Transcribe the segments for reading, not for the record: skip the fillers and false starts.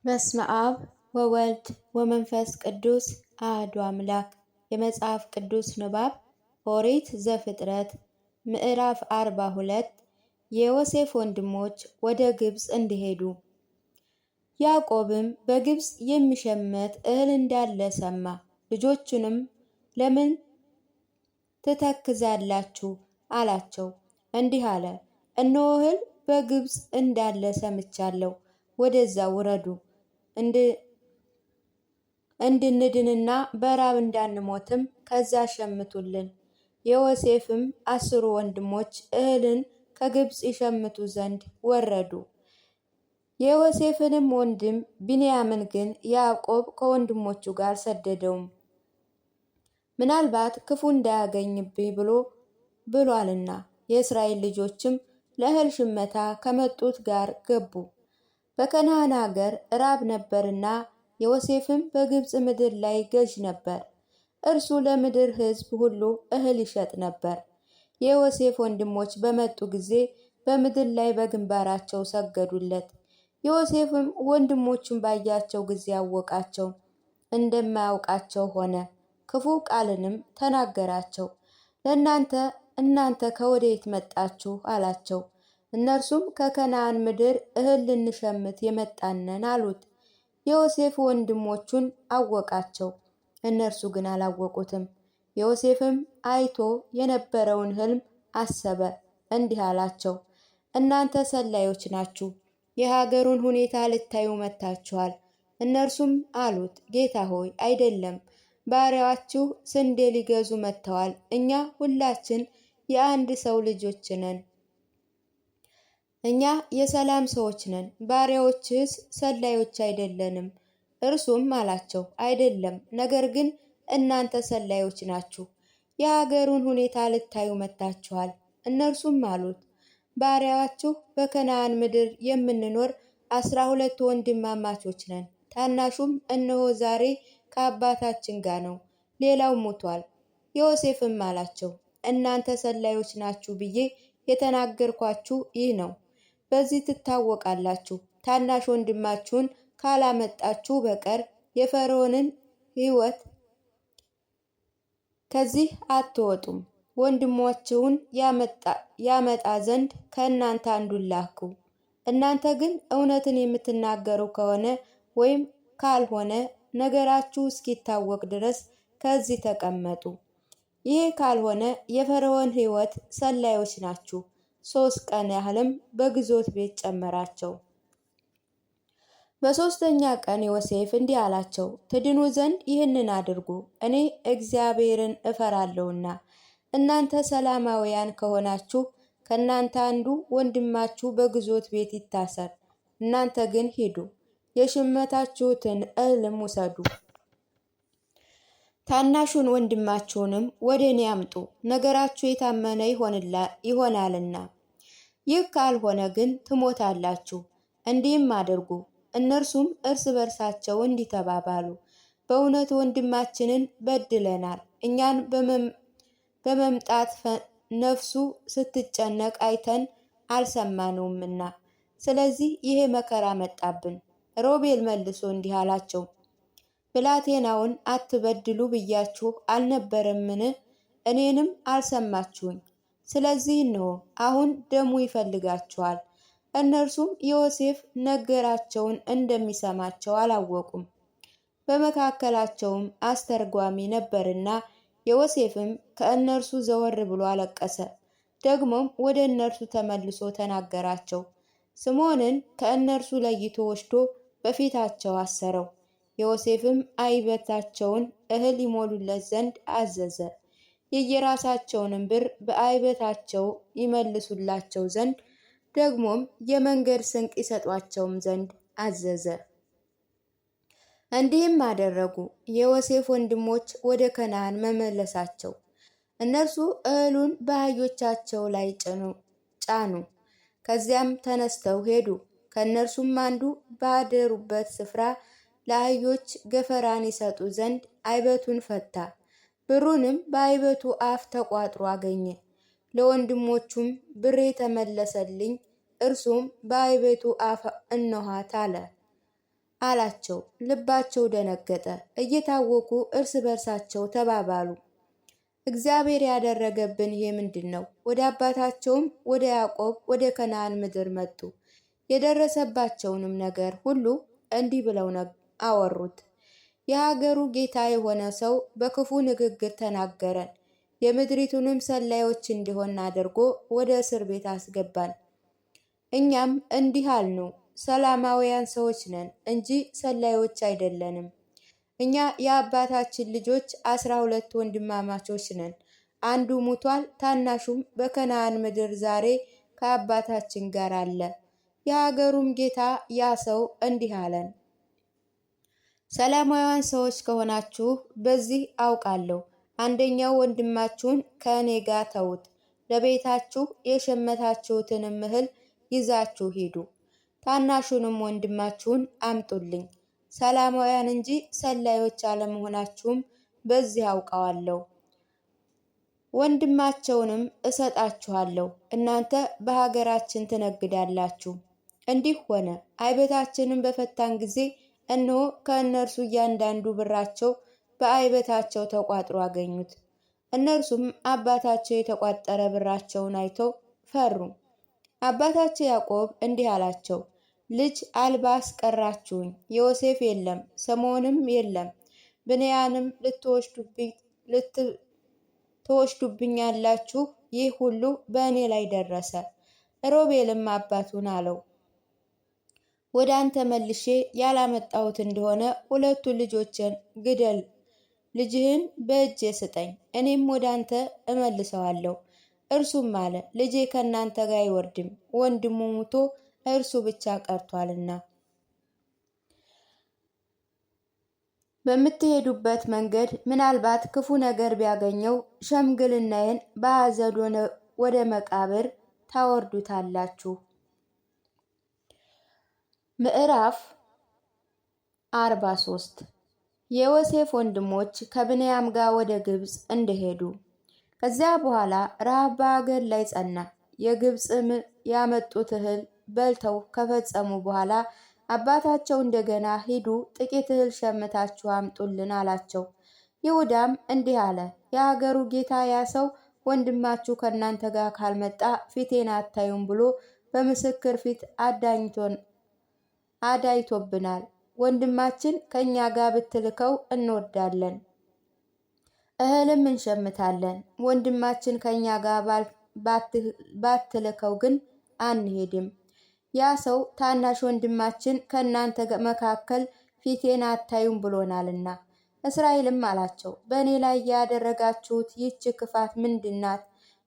በስመ አብ ወወልድ ወመንፈስ ቅዱስ አሐዱ አምላክ። የመጽሐፍ ቅዱስ ንባብ ኦሪት ዘፍጥረት ምዕራፍ 42 የዮሴፍ ወንድሞች ወደ ግብፅ እንዲሄዱ። ያዕቆብም በግብፅ የሚሸመት እህል እንዳለ ሰማ። ልጆቹንም ለምን ትተክዛላችሁ አላቸው። እንዲህ አለ፣ እነሆ እህል በግብፅ እንዳለ ሰምቻለሁ። ወደዛ ውረዱ እንድንድንና በራብ እንዳንሞትም ከዛ ሸምቱልን። የዮሴፍም 10 ወንድሞች እህልን ከግብፅ ይሸምቱ ዘንድ ወረዱ። የዮሴፍንም ወንድም ቢንያምን ግን ያዕቆብ ከወንድሞቹ ጋር ሰደደውም፣ ምናልባት ክፉ እንዳያገኝብኝ ብሏልና። የእስራኤል ልጆችም ለእህል ሽመታ ከመጡት ጋር ገቡ። በከነዓን ሀገር ራብ ነበርና ዮሴፍም በግብፅ ምድር ላይ ገዥ ነበር። እርሱ ለምድር ሕዝብ ሁሉ እህል ይሸጥ ነበር። የዮሴፍ ወንድሞች በመጡ ጊዜ በምድር ላይ በግንባራቸው ሰገዱለት። ዮሴፍም ወንድሞቹን ባያቸው ጊዜ አወቃቸው፣ እንደማያውቃቸው ሆነ። ክፉ ቃልንም ተናገራቸው። እናንተ ከወዴት መጣችሁ አላቸው። እነርሱም ከከነዓን ምድር እህል ልንሸምት የመጣነን አሉት። ዮሴፍ ወንድሞቹን አወቃቸው፣ እነርሱ ግን አላወቁትም። ዮሴፍም አይቶ የነበረውን ሕልም አሰበ፣ እንዲህ አላቸው፣ እናንተ ሰላዮች ናችሁ፣ የሀገሩን ሁኔታ ልታዩ መጥታችኋል። እነርሱም አሉት፣ ጌታ ሆይ አይደለም፣ ባሪያዎችህ ስንዴ ሊገዙ መጥተዋል። እኛ ሁላችን የአንድ ሰው ልጆች ነን። እኛ የሰላም ሰዎች ነን፣ ባሪያዎችስ ሰላዮች አይደለንም። እርሱም አላቸው፣ አይደለም፣ ነገር ግን እናንተ ሰላዮች ናችሁ፣ የሀገሩን ሁኔታ ልታዩ መጥታችኋል። እነርሱም አሉት፣ ባሪያዎችህ በከነዓን ምድር የምንኖር 12 ወንድማማቾች ነን። ታናሹም እነሆ ዛሬ ከአባታችን ጋር ነው፣ ሌላው ሞቷል። ዮሴፍም አላቸው፣ እናንተ ሰላዮች ናችሁ ብዬ የተናገርኳችሁ ይህ ነው። በዚህ ትታወቃላችሁ። ታናሽ ወንድማችሁን ካላመጣችሁ በቀር የፈርዖንን ሕይወት ከዚህ አትወጡም። ወንድሞቻችሁን ያመጣ ዘንድ ከእናንተ አንዱን ላኩ። እናንተ ግን እውነትን የምትናገሩ ከሆነ ወይም ካልሆነ ነገራችሁ እስኪታወቅ ድረስ ከዚህ ተቀመጡ። ይሄ ካልሆነ የፈርዖን ሕይወት ሰላዮች ናችሁ። 3 ቀን ያህልም በግዞት ቤት ጨመራቸው። በ3ኛ ቀን ዮሴፍ እንዲህ አላቸው፣ ትድኑ ዘንድ ይህንን አድርጉ፣ እኔ እግዚአብሔርን እፈራለሁና። እናንተ ሰላማውያን ከሆናችሁ ከእናንተ አንዱ ወንድማችሁ በግዞት ቤት ይታሰር። እናንተ ግን ሂዱ፣ የሸመታችሁትን እህልም ውሰዱ፣ ታናሹን ወንድማችሁንም ወደ እኔ አምጡ፣ ነገራችሁ የታመነ ይሆናልና። ይህ ካልሆነ ግን ትሞታላችሁ። እንዲህም አድርጉ። እነርሱም እርስ በርሳቸው እንዲተባባሉ፣ በእውነት ወንድማችንን በድለናል፣ እኛን በመምጣት ነፍሱ ስትጨነቅ አይተን አልሰማነውምና፣ ስለዚህ ይሄ መከራ መጣብን። ሮቤል መልሶ እንዲህ አላቸው፣ ብላቴናውን አትበድሉ ብያችሁ አልነበረምን? እኔንም አልሰማችሁኝ። ስለዚህ ነው አሁን ደሙ ይፈልጋችኋል። እነርሱም ዮሴፍ ነገራቸውን እንደሚሰማቸው አላወቁም። በመካከላቸውም አስተርጓሚ ነበርና፣ ዮሴፍም ከእነርሱ ዘወር ብሎ አለቀሰ። ደግሞም ወደ እነርሱ ተመልሶ ተናገራቸው። ስምዖንን ከእነርሱ ለይቶ ወስዶ በፊታቸው አሰረው። ዮሴፍም አይበታቸውን እህል ይሞሉለት ዘንድ አዘዘ። የየራሳቸውንም ብር በአይበታቸው ይመልሱላቸው ዘንድ ደግሞም የመንገድ ስንቅ ይሰጧቸውም ዘንድ አዘዘ። እንዲህም አደረጉ። የዮሴፍ ወንድሞች ወደ ከነዓን መመለሳቸው። እነርሱ እህሉን በአህዮቻቸው ላይ ጫኑ። ከዚያም ተነስተው ሄዱ። ከእነርሱም አንዱ ባደሩበት ስፍራ ለአህዮች ገፈራን ይሰጡ ዘንድ አይበቱን ፈታ። ብሩንም በአይበቱ አፍ ተቋጥሮ አገኘ። ለወንድሞቹም ብሬ ተመለሰልኝ፣ እርሱም በአይበቱ አፍ እነኋት አለ። አላቸው። ልባቸው ደነገጠ። እየታወኩ እርስ በርሳቸው ተባባሉ፣ እግዚአብሔር ያደረገብን ይሄ ምንድን ነው? ወደ አባታቸውም ወደ ያዕቆብ ወደ ከነዓን ምድር መጡ። የደረሰባቸውንም ነገር ሁሉ እንዲህ ብለው አወሩት። የሀገሩ ጌታ የሆነ ሰው በክፉ ንግግር ተናገረን። የምድሪቱንም ሰላዮች እንዲሆን አድርጎ ወደ እስር ቤት አስገባን። እኛም እንዲህ አልነው፣ ሰላማውያን ሰዎች ነን እንጂ ሰላዮች አይደለንም። እኛ የአባታችን ልጆች 12 ወንድማማቾች ነን። አንዱ ሙቷል፣ ታናሹም በከነዓን ምድር ዛሬ ከአባታችን ጋር አለ። የሀገሩም ጌታ ያ ሰው እንዲህ አለን፣ ሰላማውያን ሰዎች ከሆናችሁ በዚህ አውቃለሁ። አንደኛው ወንድማችሁን ከእኔ ጋር ተዉት፣ ለቤታችሁ የሸመታችሁትንም እህል ይዛችሁ ሂዱ። ታናሹንም ወንድማችሁን አምጡልኝ። ሰላማውያን እንጂ ሰላዮች አለመሆናችሁም በዚህ አውቀዋለሁ። ወንድማቸውንም እሰጣችኋለሁ፣ እናንተ በሀገራችን ትነግዳላችሁ። እንዲህ ሆነ። አይበታችንን በፈታን ጊዜ እነሆ ከእነርሱ እያንዳንዱ ብራቸው በአይበታቸው ተቋጥሮ አገኙት። እነርሱም አባታቸው የተቋጠረ ብራቸውን አይተው ፈሩ። አባታቸው ያዕቆብ እንዲህ አላቸው፣ ልጅ አልባ አስቀራችሁኝ። ዮሴፍ የለም፣ ስምዖንም የለም፣ ብንያምንም ትወስዱብኛላችሁ። ይህ ሁሉ በእኔ ላይ ደረሰ። ሮቤልም አባቱን አለው፣ ወደ አንተ መልሼ ያላመጣሁት እንደሆነ ሁለቱ ልጆችን ግደል፣ ልጅህን በእጄ ስጠኝ፣ እኔም ወደ አንተ እመልሰዋለሁ። እርሱም አለ፣ ልጄ ከእናንተ ጋር አይወርድም፣ ወንድሙ ሙቶ እርሱ ብቻ ቀርቷልና። በምትሄዱበት መንገድ ምናልባት ክፉ ነገር ቢያገኘው ሽምግልናዬን በሐዘን ወደ መቃብር ታወርዱታላችሁ። ምዕራፍ 43 የዮሴፍ ወንድሞች ከብንያም ጋር ወደ ግብፅ እንደሄዱ። ከዚያ በኋላ ረሃብ በአገር ላይ ጸና። የግብፅም ያመጡት እህል በልተው ከፈጸሙ በኋላ አባታቸው እንደገና ሂዱ፣ ጥቂት እህል ሸምታችሁ አምጡልን አላቸው። ይሁዳም እንዲህ አለ፣ የሀገሩ ጌታ ያ ሰው ወንድማችሁ ከእናንተ ጋር ካልመጣ ፊቴን አታዩም ብሎ በምስክር ፊት አዳይቶብናል። ወንድማችን ከእኛ ጋር ብትልከው እንወዳለን፣ እህልም እንሸምታለን። ወንድማችን ከእኛ ጋር ባትልከው ግን አንሄድም። ያ ሰው ታናሽ ወንድማችን ከእናንተ መካከል ፊቴን አታዩም ብሎናልና። እስራኤልም አላቸው፣ በእኔ ላይ ያደረጋችሁት ይህች ክፋት ምንድናት?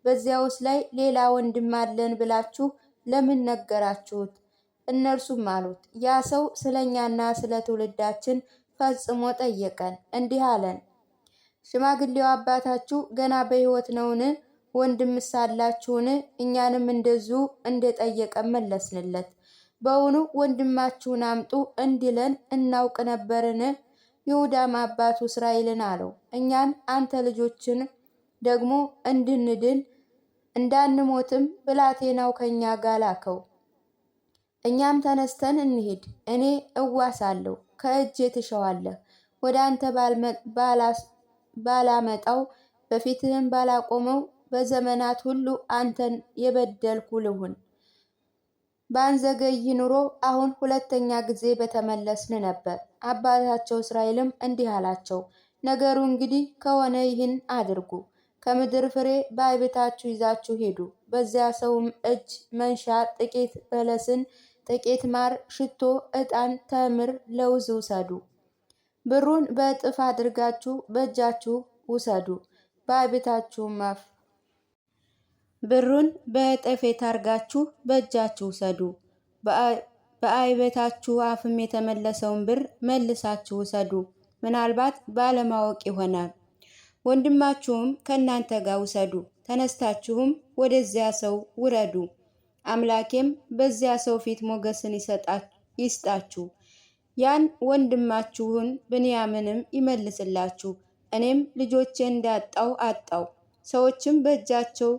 በዚያውስ ላይ ሌላ ወንድም አለን ብላችሁ ለምን ነገራችሁት? እነርሱም አሉት፣ ያ ሰው ስለኛና ስለ ትውልዳችን ፈጽሞ ጠየቀን፣ እንዲህ አለን፣ ሽማግሌው አባታችሁ ገና በሕይወት ነውን? ወንድምስ አላችሁን? እኛንም እንደዚሁ እንደጠየቀ መለስንለት። በውኑ ወንድማችሁን አምጡ እንዲለን እናውቅ ነበርን? ይሁዳም አባቱ እስራኤልን አለው፣ እኛን አንተ ልጆችን ደግሞ እንድንድን እንዳንሞትም ብላቴናው ከኛ ጋር ላከው። እኛም ተነስተን እንሂድ፣ እኔ እዋሳለሁ፣ ከእጄ ትሸዋለህ። ወደ አንተ ባላመጣው በፊትህም ባላቆመው በዘመናት ሁሉ አንተን የበደልኩ ልሁን። ባንዘገይ ኑሮ አሁን ሁለተኛ ጊዜ በተመለስን ነበር። አባታቸው እስራኤልም እንዲህ አላቸው፣ ነገሩ እንግዲህ ከሆነ ይህን አድርጉ፣ ከምድር ፍሬ በዓይበታችሁ ይዛችሁ ሂዱ። በዚያ ሰውም እጅ መንሻ ጥቂት በለስን፣ ጥቂት ማር፣ ሽቶ፣ ዕጣን፣ ተምር፣ ለውዝ ውሰዱ። ብሩን በእጥፍ አድርጋችሁ በእጃችሁ ውሰዱ። በዓይበታችሁም አፍ ብሩን በእጥፍ አድርጋችሁ በእጃችሁ ውሰዱ። በዓይበታችሁ አፍም የተመለሰውን ብር መልሳችሁ ውሰዱ። ምናልባት ባለማወቅ ይሆናል። ወንድማችሁም ከእናንተ ጋር ውሰዱ። ተነስታችሁም ወደዚያ ሰው ውረዱ። አምላኬም በዚያ ሰው ፊት ሞገስን ይስጣችሁ። ያን ወንድማችሁን ብንያምንም ይመልስላችሁ። እኔም ልጆቼ እንዳጣው አጣው። ሰዎችም በእጃቸው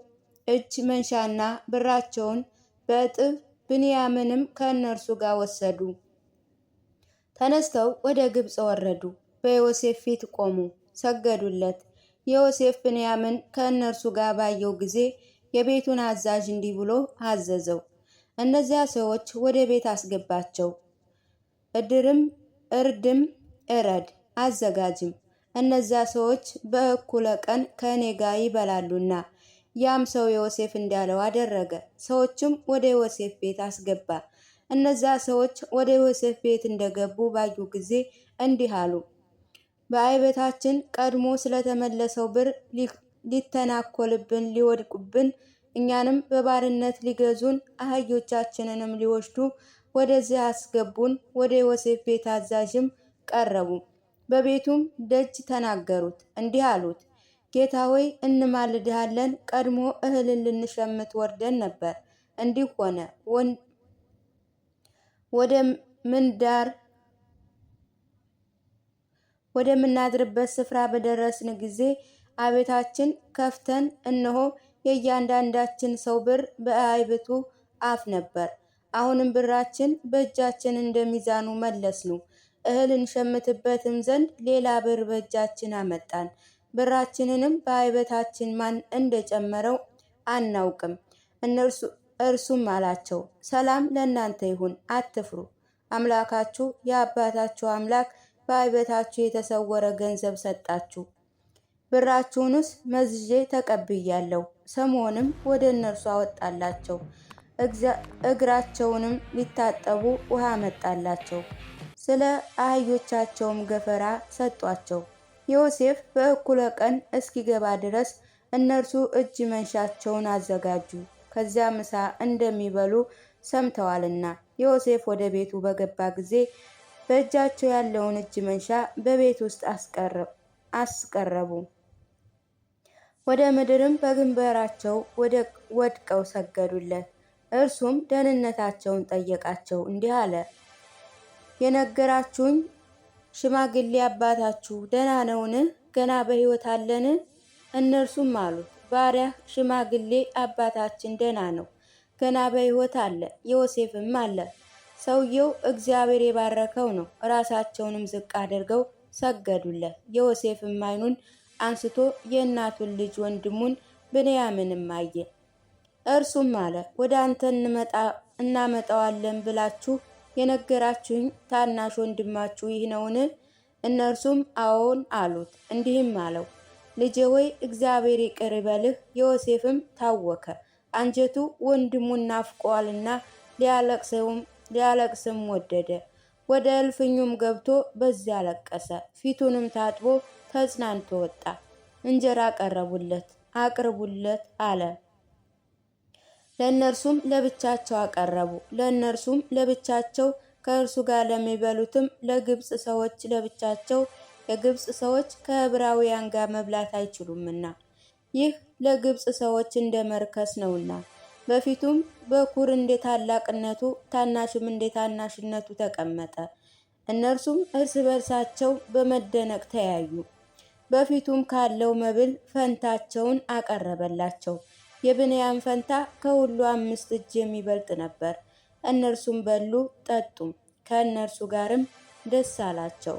እጅ መንሻና ብራቸውን በእጥፍ ብንያምንም ከእነርሱ ጋር ወሰዱ። ተነስተው ወደ ግብፅ ወረዱ። በዮሴፍ ፊት ቆሙ፣ ሰገዱለት። ዮሴፍ ብንያምን ከእነርሱ ጋር ባየው ጊዜ የቤቱን አዛዥ እንዲህ ብሎ አዘዘው፣ እነዚያ ሰዎች ወደ ቤት አስገባቸው፣ እርድም እረድ አዘጋጅም፣ እነዚያ ሰዎች በእኩለ ቀን ከእኔ ጋር ይበላሉና። ያም ሰው ዮሴፍ እንዳለው አደረገ። ሰዎችም ወደ ዮሴፍ ቤት አስገባ። እነዛ ሰዎች ወደ ዮሴፍ ቤት እንደገቡ ባዩ ጊዜ እንዲህ አሉ፣ በዓይበታችን ቀድሞ ስለተመለሰው ብር ሊተናኮልብን ሊወድቁብን፣ እኛንም በባርነት ሊገዙን፣ አህዮቻችንንም ሊወስዱ ወደዚህ አስገቡን። ወደ ዮሴፍ ቤት አዛዥም ቀረቡ፣ በቤቱም ደጅ ተናገሩት፣ እንዲህ አሉት፣ ጌታ ሆይ እንማልድሃለን፣ ቀድሞ እህልን ልንሸምት ወርደን ነበር። እንዲህ ሆነ፣ ወደምናድርበት ስፍራ በደረስን ጊዜ አቤታችን ከፍተን እነሆ የእያንዳንዳችን ሰው ብር በዓይበቱ አፍ ነበር። አሁንም ብራችን በእጃችን እንደሚዛኑ መለስኑ። እህል እንሸምትበትም ዘንድ ሌላ ብር በእጃችን አመጣን። ብራችንንም በዓይበታችን ማን እንደጨመረው አናውቅም። እርሱም አላቸው፣ ሰላም ለእናንተ ይሁን፣ አትፍሩ። አምላካችሁ የአባታችሁ አምላክ በዓይበታችሁ የተሰወረ ገንዘብ ሰጣችሁ። ብራችሁንስ መዝዤ ተቀብያለሁ። ሰሞንም ወደ እነርሱ አወጣላቸው፣ እግራቸውንም ሊታጠቡ ውሃ አመጣላቸው። ስለ አህዮቻቸውም ገፈራ ሰጧቸው። ዮሴፍ በእኩለ ቀን እስኪገባ ድረስ እነርሱ እጅ መንሻቸውን አዘጋጁ፣ ከዚያ ምሳ እንደሚበሉ ሰምተዋልና። ዮሴፍ ወደ ቤቱ በገባ ጊዜ በእጃቸው ያለውን እጅ መንሻ በቤት ውስጥ አስቀረቡ። ወደ ምድርም በግንባራቸው ወድቀው ሰገዱለት። እርሱም ደህንነታቸውን ጠየቃቸው፣ እንዲህ አለ፣ የነገራችሁኝ ሽማግሌ አባታችሁ ደህና ነውን? ገና በሕይወት አለን? እነርሱም አሉት፣ ባሪያህ ሽማግሌ አባታችን ደህና ነው፣ ገና በሕይወት አለ፣ ዮሴፍም አለ። ሰውየው እግዚአብሔር የባረከው ነው። ራሳቸውንም ዝቅ አድርገው ሰገዱለት። ዮሴፍም ዓይኑን አንስቶ የእናቱን ልጅ ወንድሙን ብንያምንም አየ። እርሱም አለ፣ ወደ አንተ እናመጣዋለን ብላችሁ የነገራችሁኝ ታናሽ ወንድማችሁ ይህ ነውን? እነርሱም አዎን አሉት። እንዲህም አለው፣ ልጄ ሆይ እግዚአብሔር ይቅር ይበልህ። ዮሴፍም ታወከ፣ አንጀቱ ወንድሙን ናፍቆአልና ሊያለቅስም ወደደ። ወደ እልፍኙም ገብቶ በዚያ አለቀሰ። ፊቱንም ታጥቦ ተጽናንቶ ወጣ። እንጀራ አቅርቡለት አለ። ለእነርሱም ለብቻቸው አቀረቡ። ለእነርሱም ለብቻቸው፣ ከእርሱ ጋር ለሚበሉትም ለግብፅ ሰዎች ለብቻቸው። የግብፅ ሰዎች ከዕብራውያን ጋር መብላት አይችሉምና፣ ይህ ለግብፅ ሰዎች እንደ መርከስ ነውና። በፊቱም በኩር እንደ ታላቅነቱ፣ ታናሽም እንደ ታናሽነቱ ተቀመጠ። እነርሱም እርስ በርሳቸው በመደነቅ ተያዩ። በፊቱም ካለው መብል ፈንታቸውን አቀረበላቸው። የብንያም ፈንታ ከሁሉ 5 እጅ የሚበልጥ ነበር። እነርሱም በሉ ጠጡም፣ ከእነርሱ ጋርም ደስ አላቸው።